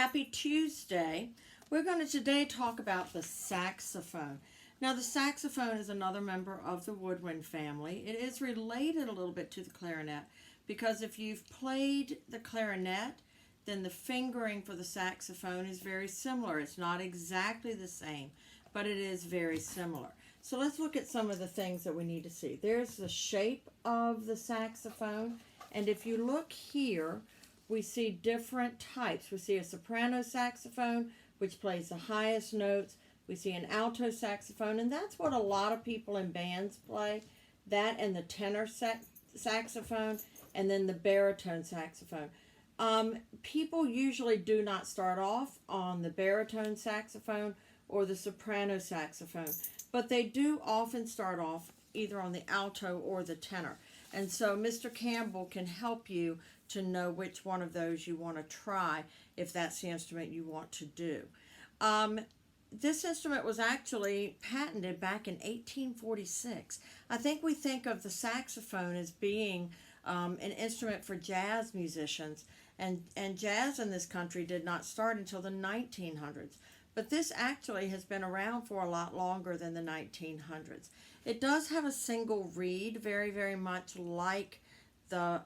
Happy Tuesday. We're going to today talk about the saxophone. Now, the saxophone is another member of the woodwind family. It is related a little bit to the clarinet because if you've played the clarinet, then the fingering for the saxophone is very similar. It's not exactly the same, but it is very similar. So let's look at some of the things that we need to see. There's the shape of the saxophone, and if you look here, we see different types. We see a soprano saxophone, which plays the highest notes. We see an alto saxophone, and that's what a lot of people in bands play. That and the tenor saxophone, and then the baritone saxophone. People usually do not start off on the baritone saxophone or the soprano saxophone, but they do often start off either on the alto or the tenor. And so Mr. Campbell can help you to know which one of those you want to try if that's the instrument you want to do. This instrument was actually patented back in 1846. I think we think of the saxophone as being an instrument for jazz musicians, and jazz in this country did not start until the 1900s. But this actually has been around for a lot longer than the 1900s. It does have a single reed, very, very much like the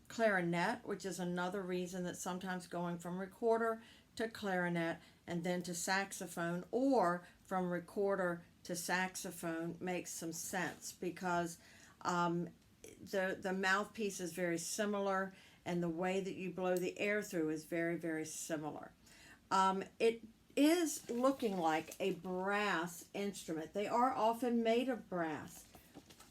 clarinet, which is another reason that sometimes going from recorder to clarinet and then to saxophone, or from recorder to saxophone, makes some sense because the mouthpiece is very similar and the way that you blow the air through is very, very similar. It is looking like a brass instrument. They are often made of brass,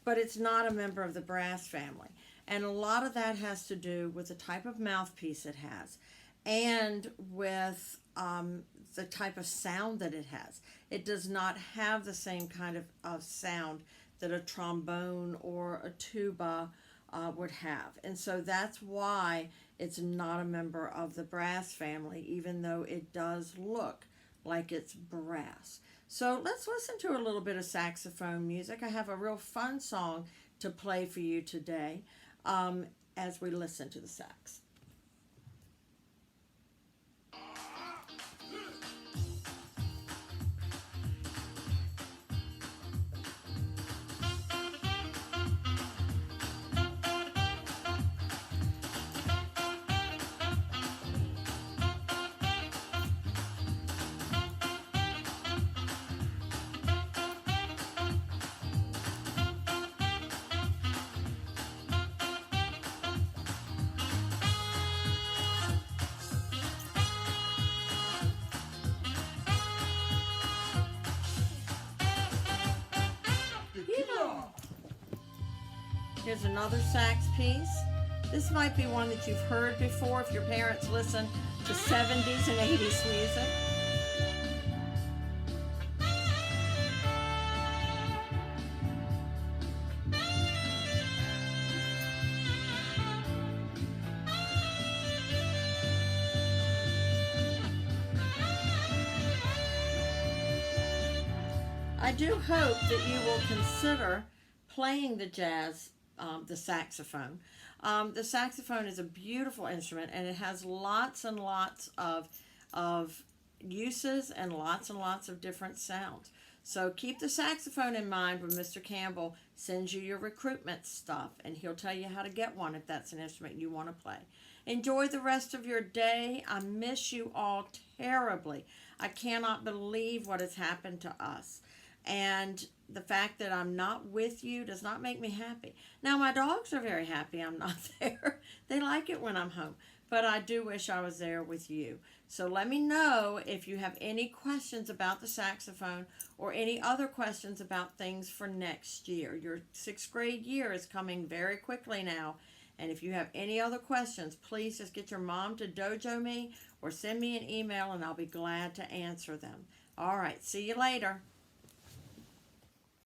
but it's not a member of the brass family. And a lot of that has to do with the type of mouthpiece it has and with the type of sound that it has. It does not have the same kind of sound that a trombone or a tuba would have. And so that's why it's not a member of the brass family, even though it does look like it's brass. So let's listen to a little bit of saxophone music. I have a real fun song to play for you today as we listen to the sax. Here's another sax piece. This might be one that you've heard before if your parents listen to 70s and 80s music. I do hope that you will consider playing the saxophone. The saxophone is a beautiful instrument, and it has lots and lots of uses and lots of different sounds. So keep the saxophone in mind when Mr. Campbell sends you your recruitment stuff, and he'll tell you how to get one if that's an instrument you want to play. Enjoy the rest of your day. I miss you all terribly. I cannot believe what has happened to us. And the fact that I'm not with you does not make me happy. Now, my dogs are very happy I'm not there. They like it when I'm home. But I do wish I was there with you. So let me know if you have any questions about the saxophone or any other questions about things for next year. Your 6th grade year is coming very quickly now. And if you have any other questions, please just get your mom to dojo me or send me an email and I'll be glad to answer them. All right, see you later.